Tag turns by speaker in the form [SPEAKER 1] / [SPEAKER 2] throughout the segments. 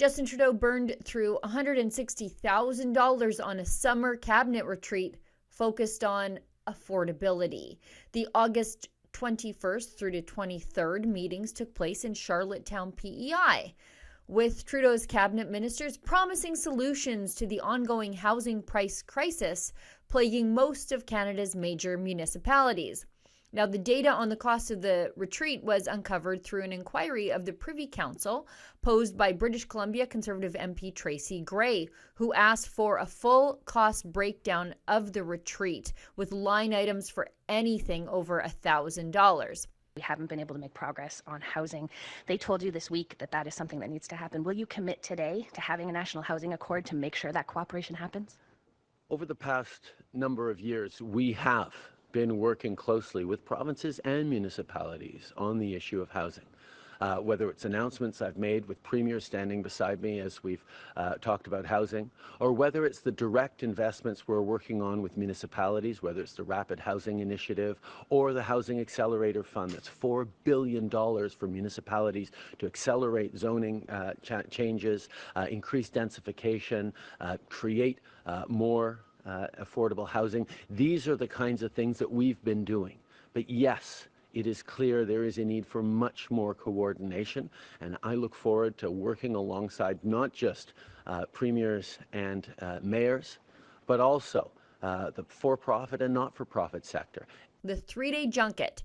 [SPEAKER 1] Justin Trudeau burned through $160,000 on a summer cabinet retreat focused on affordability. The August 21st through to 23rd meetings took place in Charlottetown, PEI, with Trudeau's cabinet ministers promising solutions to the ongoing housing price crisis plaguing most of Canada's major municipalities. Now, the data on the cost of the retreat was uncovered through an inquiry of the Privy Council posed by British Columbia Conservative MP Tracy Gray, who asked for a full cost breakdown of the retreat with line items for anything over $1,000.
[SPEAKER 2] We haven't been able to make progress on housing. They told you this week that that is something that needs to happen. Will you commit today to having a national housing accord to make sure that cooperation happens?
[SPEAKER 3] Over the past number of years, we have been working closely with provinces and municipalities on the issue of housing. Whether it's announcements I've made with premiers standing beside me as we've talked about housing, or whether it's the direct investments we're working on with municipalities, whether it's the Rapid Housing Initiative or the Housing Accelerator Fund, that's $4 billion for municipalities to accelerate zoning changes, increase densification, create more affordable housing. These are the kinds of things that we've been doing. But yes, it is clear there is a need for much more coordination, and I look forward to working alongside not just premiers and mayors, but also the for-profit and not-for-profit sector.
[SPEAKER 1] The three-day junket,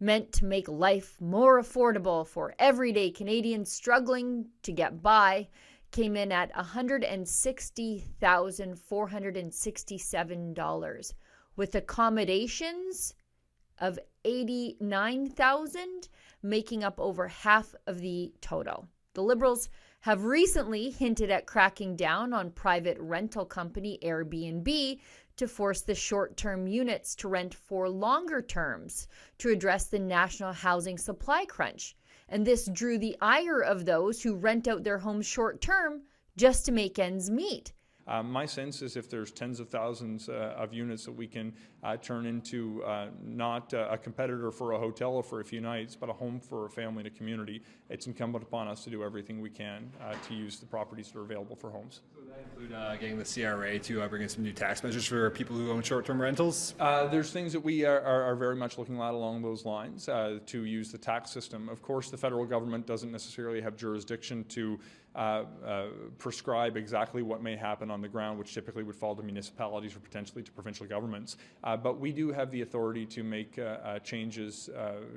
[SPEAKER 1] meant to make life more affordable for everyday Canadians struggling to get by, came in at $160,467, with accommodations of $89,000, making up over half of the total. The Liberals have recently hinted at cracking down on private rental company Airbnb to force the short-term units to rent for longer terms to address the national housing supply crunch. And this drew the ire of those who rent out their homes short-term just to make ends meet.
[SPEAKER 4] My sense is if there's tens of thousands of units that we can turn into not a competitor for a hotel or for a few nights, but a home for a family and a community, it's incumbent upon us to do everything we can to use the properties that are available for homes.
[SPEAKER 5] So would that include getting the CRA to bring in some new tax measures for people who own short-term rentals?
[SPEAKER 4] There's things that we are very much looking at along those lines to use the tax system. Of course, the federal government doesn't necessarily have jurisdiction to prescribe exactly what may happen on the ground, which typically would fall to municipalities or potentially to provincial governments. But we do have the authority to make changes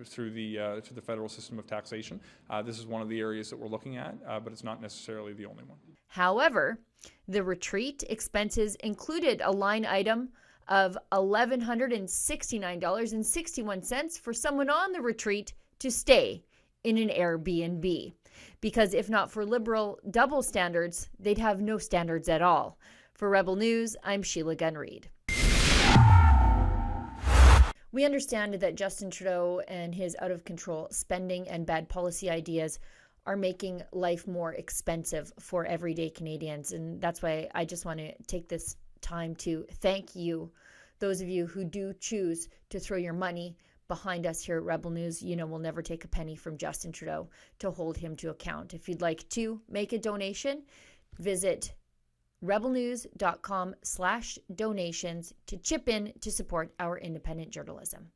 [SPEAKER 4] through the federal system of taxation. This is one of the areas that we're looking at, but it's not necessarily the only one.
[SPEAKER 1] However, the retreat expenses included a line item of $1,169.61 for someone on the retreat to stay in an Airbnb. Because if not for Liberal double standards, they'd have no standards at all. For Rebel News, I'm Sheila Gunn Reid. We understand that Justin Trudeau and his out-of-control spending and bad policy ideas are making life more expensive for everyday Canadians. And that's why I just want to take this time to thank you, those of you who do choose to throw your money behind us here at Rebel News. You know, we'll never take a penny from Justin Trudeau to hold him to account. If you'd like to make a donation, visit rebelnews.com/donations to chip in to support our independent journalism.